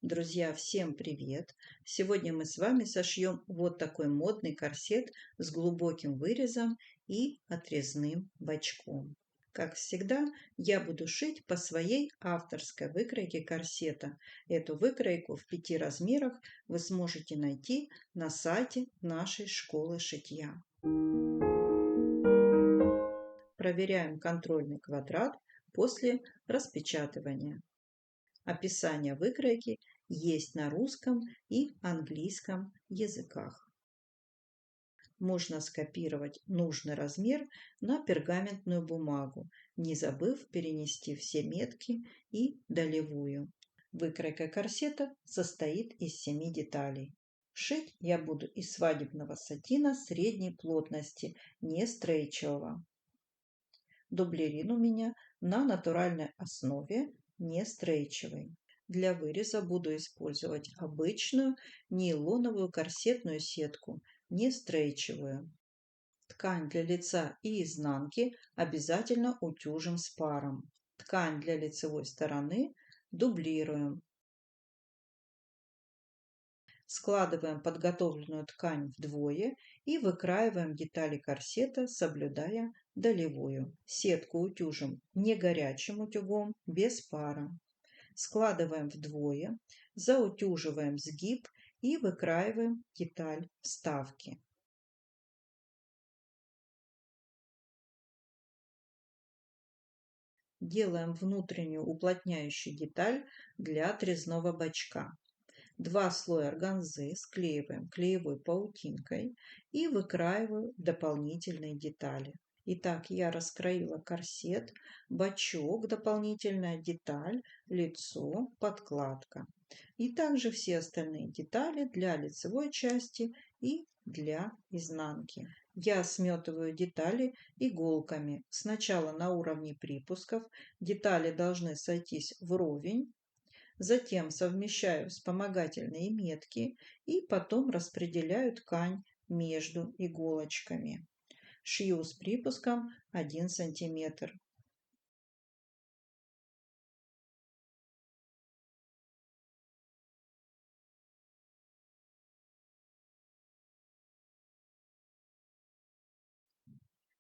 Друзья, всем привет! Сегодня мы с вами сошьем вот такой модный корсет с глубоким вырезом и отрезным бочком. Как всегда, я буду шить по своей авторской выкройке корсета. Эту выкройку в 5 размерах вы сможете найти на сайте нашей школы шитья. Проверяем контрольный квадрат после распечатывания. Описание выкройки есть на русском и английском языках. Можно скопировать нужный размер на пергаментную бумагу, не забыв перенести все метки и долевую. Выкройка корсета состоит из 7 деталей. Шить я буду из свадебного сатина средней плотности, не стрейчевого. Дублерин у меня на натуральной основе, не стрейчевый. Для выреза буду использовать обычную нейлоновую корсетную сетку, не стрейчевую. Ткань для лица и изнанки обязательно утюжим с паром. Ткань для лицевой стороны дублируем. Складываем подготовленную ткань вдвое и выкраиваем детали корсета, соблюдая долевую. Сетку утюжим не горячим утюгом, без пара. Складываем вдвое, заутюживаем сгиб и выкраиваем деталь вставки. Делаем внутреннюю уплотняющую деталь для отрезного бочка. 2 слоя органзы склеиваем клеевой паутинкой и выкраиваю дополнительные детали. Итак, я раскроила корсет, бочок, дополнительная деталь, лицо, подкладка. И также все остальные детали для лицевой части и для изнанки. Я сметываю детали иголками. Сначала на уровне припусков. Детали должны сойтись вровень. Затем совмещаю вспомогательные метки и потом распределяю ткань между иголочками. Шью с припуском 1 сантиметр.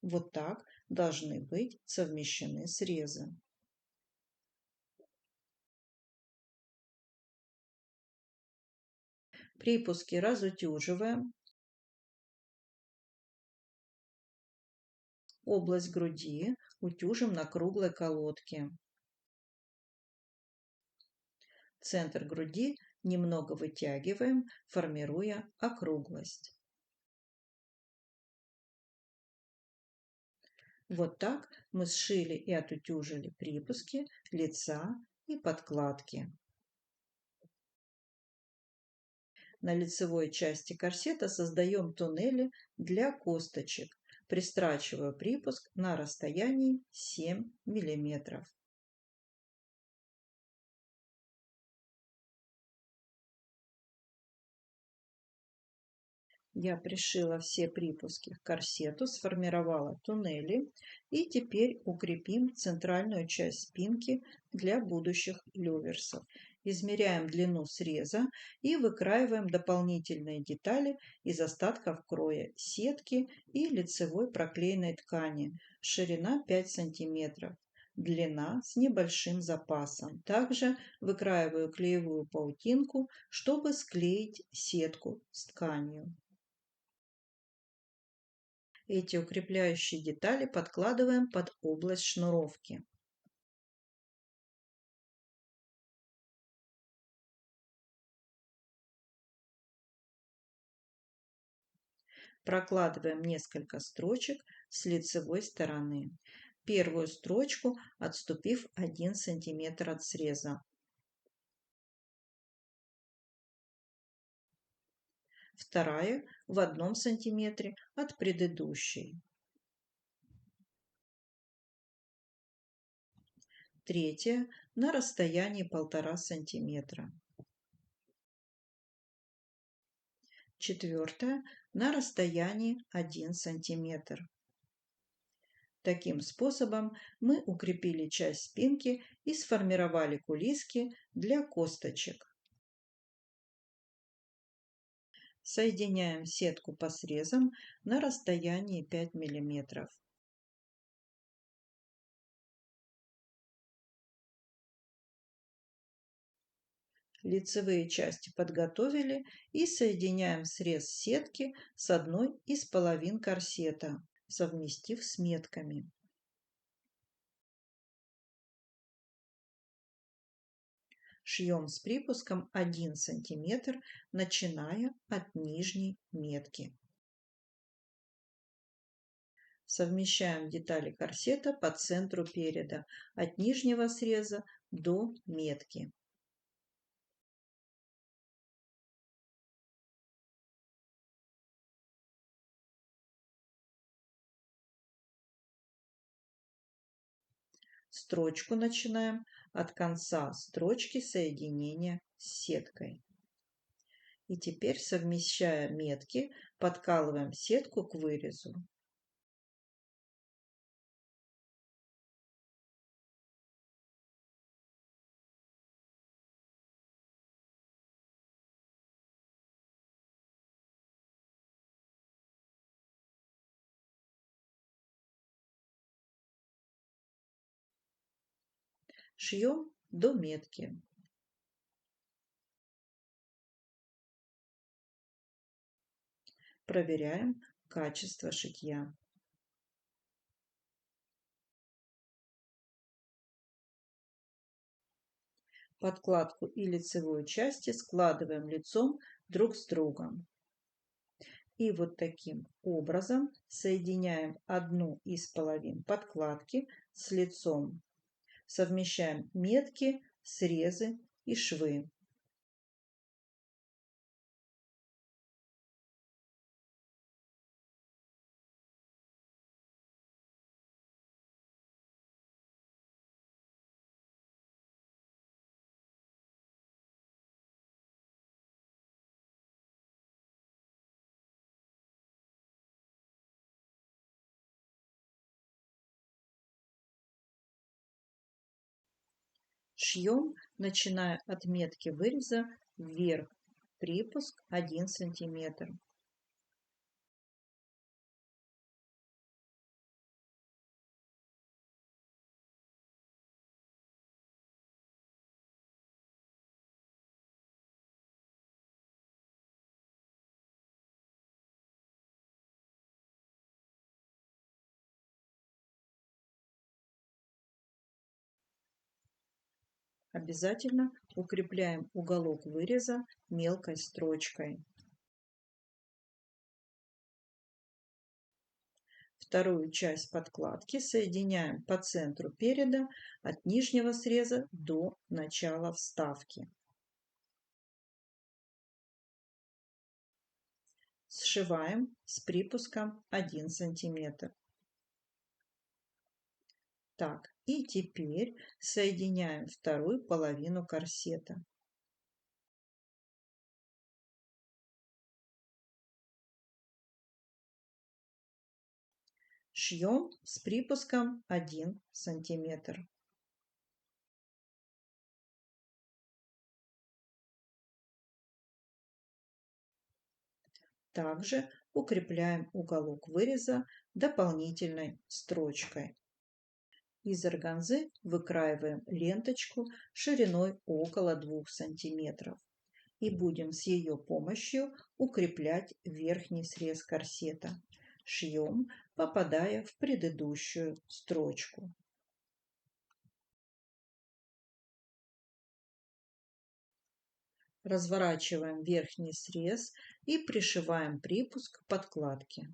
Вот так должны быть совмещены срезы. Припуски разутюживаем. Область груди утюжим на круглой колодке. Центр груди немного вытягиваем, формируя округлость. Вот так мы сшили и отутюжили припуски лица и подкладки. На лицевой части корсета создаем туннели для косточек. Пристрачиваю припуск на расстоянии 7 мм. Я пришила все припуски к корсету, сформировала туннели и теперь укрепим центральную часть спинки для будущих люверсов. Измеряем длину среза и выкраиваем дополнительные детали из остатков кроя сетки и лицевой проклеенной ткани. Ширина 5 см. Длина с небольшим запасом. Также выкраиваю клеевую паутинку, чтобы склеить сетку с тканью. Эти укрепляющие детали подкладываем под область шнуровки. Прокладываем несколько строчек с лицевой стороны. Первую строчку отступив 1 см от среза. Вторая в 1 см от предыдущей. Третья на расстоянии 1,5 см. Четвертая на расстоянии 1 см. Таким способом мы укрепили часть спинки и сформировали кулиски для косточек. Соединяем сетку по срезам на расстоянии 5 мм. Лицевые части подготовили и соединяем срез сетки с одной из половин корсета, совместив с метками. Шьем с припуском 1 см, начиная от нижней метки. Совмещаем детали корсета по центру переда, от нижнего среза до метки. Строчку начинаем от конца строчки соединения с сеткой. И теперь, совмещая метки, подкалываем сетку к вырезу. Шьем до метки. Проверяем качество шитья. Подкладку и лицевую части складываем лицом друг с другом. И вот таким образом соединяем одну из половин подкладки с лицом. Совмещаем метки, срезы и швы. Шьем, начиная от метки выреза вверх, припуск 1 см. Обязательно укрепляем уголок выреза мелкой строчкой. Вторую часть подкладки соединяем по центру переда от нижнего среза до начала вставки. Сшиваем с припуском 1 см. Так, и теперь соединяем вторую половину корсета. Шьем с припуском 1 см. Также укрепляем уголок выреза дополнительной строчкой. Из органзы выкраиваем ленточку шириной около 2 см и будем с ее помощью укреплять верхний срез корсета. Шьем, попадая в предыдущую строчку. Разворачиваем верхний срез и пришиваем припуск к подкладке.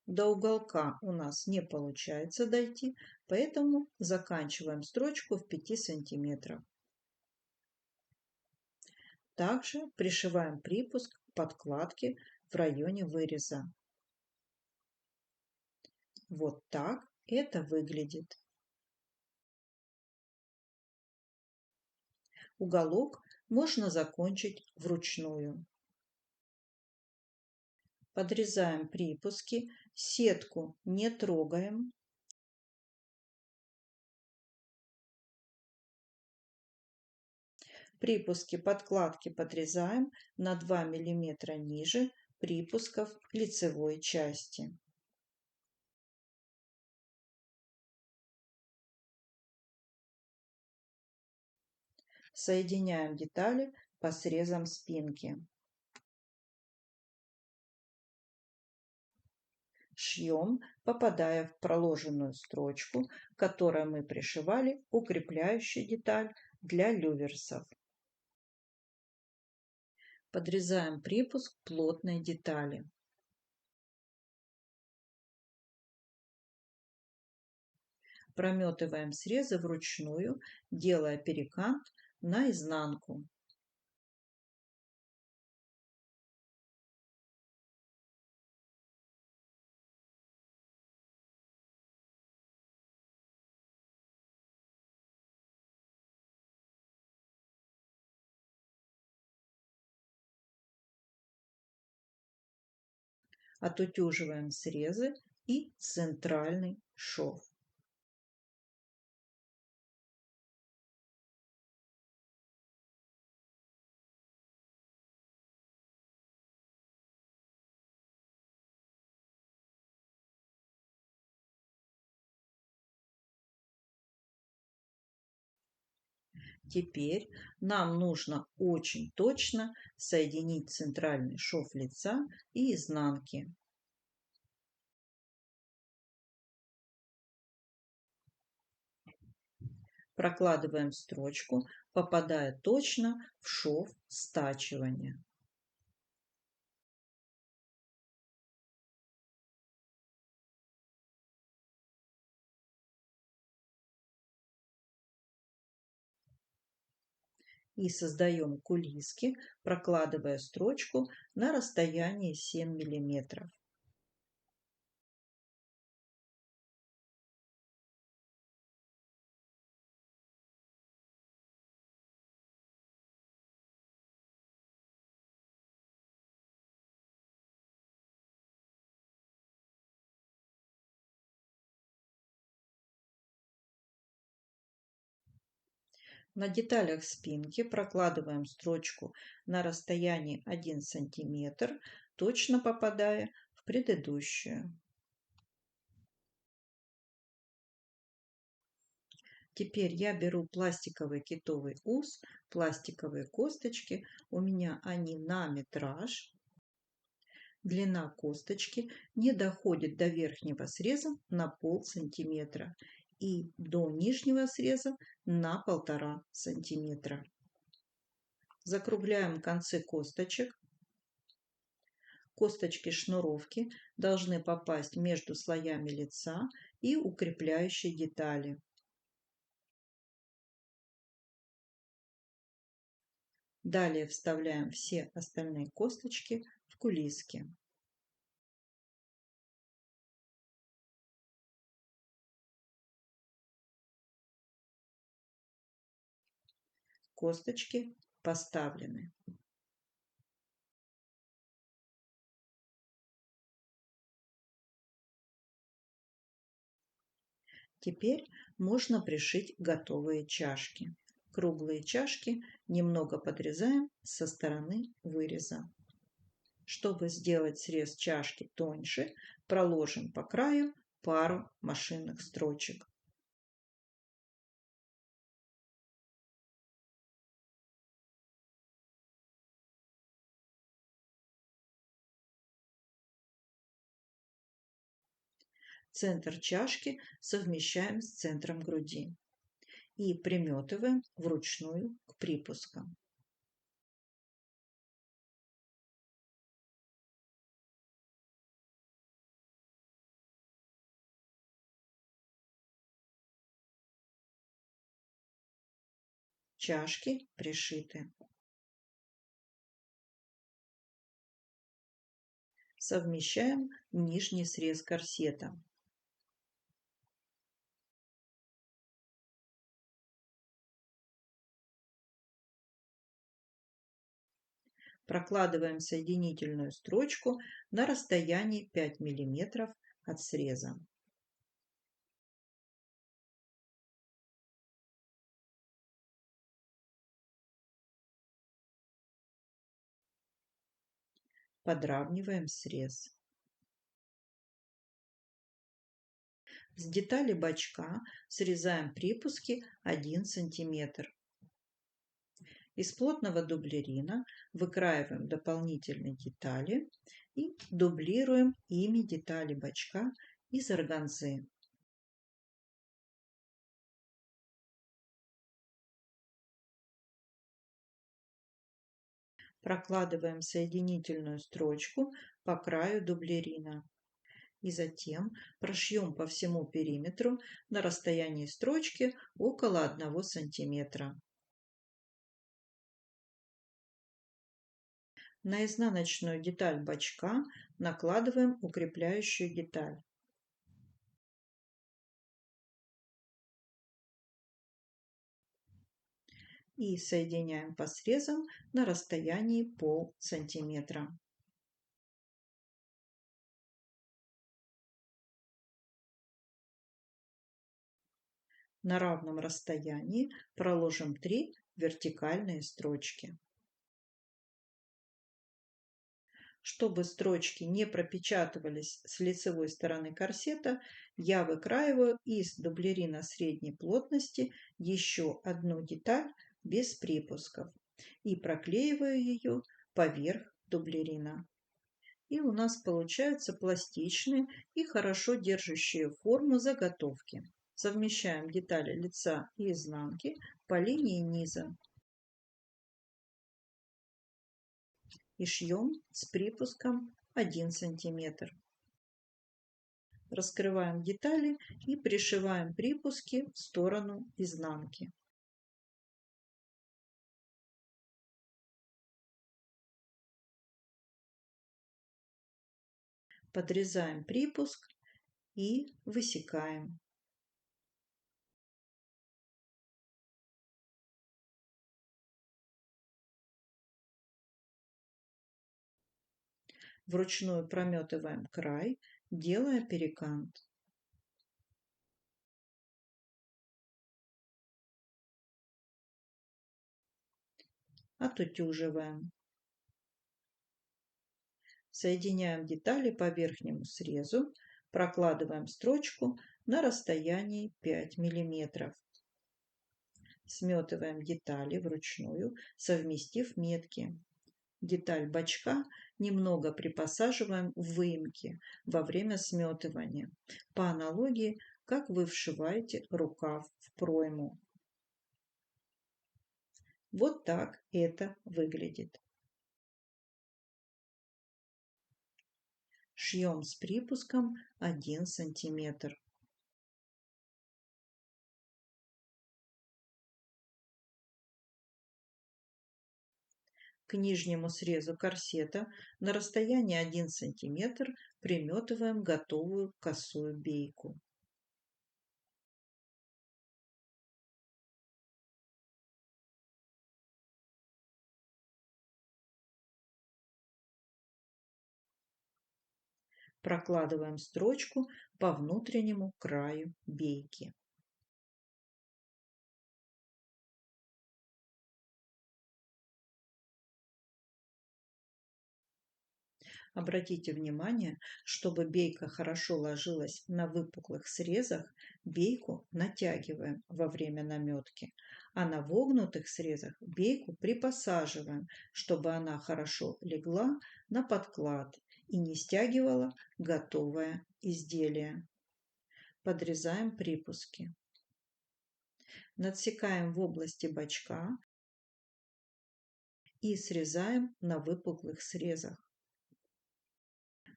До уголка у нас не получается дойти, поэтому заканчиваем строчку в 5 см. Также пришиваем припуск к подкладке в районе выреза. Вот так это выглядит. Уголок можно закончить вручную. Подрезаем припуски, сетку не трогаем. Припуски подкладки подрезаем на 2 мм ниже припусков лицевой части. Соединяем детали по срезам спинки. Шьем, попадая в проложенную строчку, к которой мы пришивали укрепляющую деталь для люверсов. Подрезаем припуск плотной детали. Прометываем срезы вручную, делая перекант на изнанку. Отутюживаем срезы и центральный шов. Теперь нам нужно очень точно соединить центральный шов лица и изнанки. Прокладываем строчку, попадая точно в шов стачивания. И создаем кулиски, прокладывая строчку на расстоянии 7 мм. На деталях спинки прокладываем строчку на расстоянии 1 см, точно попадая в предыдущую. Теперь я беру пластиковый китовый ус, пластиковые косточки. У меня они на метраж. Длина косточки не доходит до верхнего среза на полсантиметра и до нижнего среза на 1,5 сантиметра. Закругляем концы косточек. Косточки шнуровки должны попасть между слоями лица и укрепляющей детали. Далее вставляем все остальные косточки в кулиски. Косточки поставлены. Теперь можно пришить готовые чашки. Круглые чашки немного подрезаем со стороны выреза. Чтобы сделать срез чашки тоньше, проложим по краю пару машинных строчек. Центр чашки совмещаем с центром груди и приметываем вручную к припускам. Чашки пришиты. Совмещаем нижний срез корсета. Прокладываем соединительную строчку на расстоянии 5 мм от среза. подравниваем срез. С детали бачка срезаем припуски 1 см. Из плотного дублерина выкраиваем дополнительные детали и дублируем ими детали бачка из органзы. Прокладываем соединительную строчку по краю дублерина и затем прошьем по всему периметру на расстоянии строчки около 1 см. На изнаночную деталь бачка накладываем укрепляющую деталь. И соединяем по срезам на расстоянии полсантиметра. На равном расстоянии проложим 3 вертикальные строчки. Чтобы строчки не пропечатывались с лицевой стороны корсета, я выкраиваю из дублерина средней плотности еще одну деталь без припусков и проклеиваю ее поверх дублерина. И у нас получаются пластичные и хорошо держащие форму заготовки. Совмещаем детали лица и изнанки по линии низа и шьем с припуском 1 см. Раскрываем детали и пришиваем припуски в сторону изнанки. Подрезаем припуск и высекаем. Вручную прометываем край, делая перекант. Отутюживаем. Соединяем детали по верхнему срезу, прокладываем строчку на расстоянии 5 мм. Сметываем детали вручную, совместив метки. Деталь бачка немного припосаживаем в выемке во время сметывания, по аналогии, как вы вшиваете рукав в пройму. Вот так это выглядит. Шьем с припуском 1 см. К нижнему срезу корсета на расстоянии 1 см приметываем готовую косую бейку. Прокладываем строчку по внутреннему краю бейки. Обратите внимание, чтобы бейка хорошо ложилась на выпуклых срезах, бейку натягиваем во время наметки, а на вогнутых срезах бейку припосаживаем, чтобы она хорошо легла на подклад и не стягивала готовое изделие. Подрезаем припуски. Надсекаем в области бачка и срезаем на выпуклых срезах.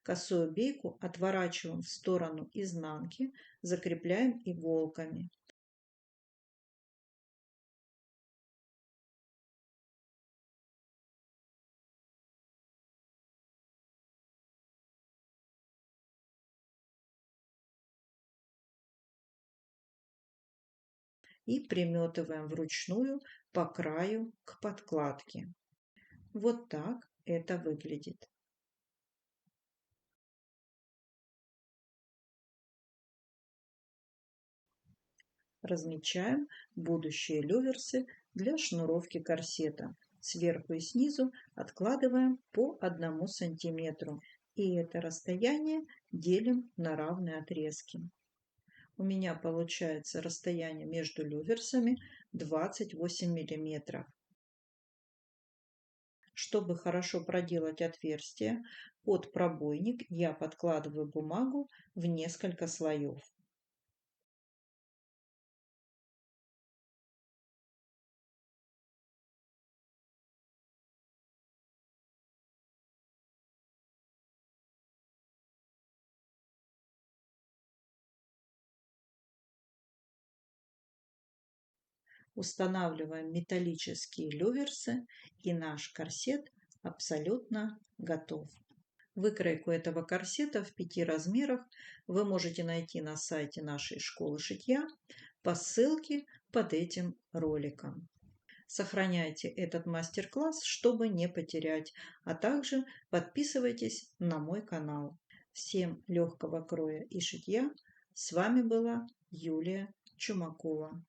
Косую бейку отворачиваем в сторону изнанки, закрепляем иголками. И приметываем вручную по краю к подкладке. Вот так это выглядит. Размечаем будущие люверсы для шнуровки корсета. сверху и снизу откладываем по 1 сантиметру. И это расстояние делим на равные отрезки. У меня получается расстояние между люверсами 28 миллиметров. Чтобы хорошо проделать отверстие, под пробойник я подкладываю бумагу в несколько слоев. Устанавливаем металлические люверсы, и наш корсет абсолютно готов. Выкройку этого корсета в 5 размерах вы можете найти на сайте нашей школы шитья по ссылке под этим роликом. Сохраняйте этот мастер-класс, чтобы не потерять, а также подписывайтесь на мой канал. Всем легкого кроя и шитья. С вами была Юлия Чумакова.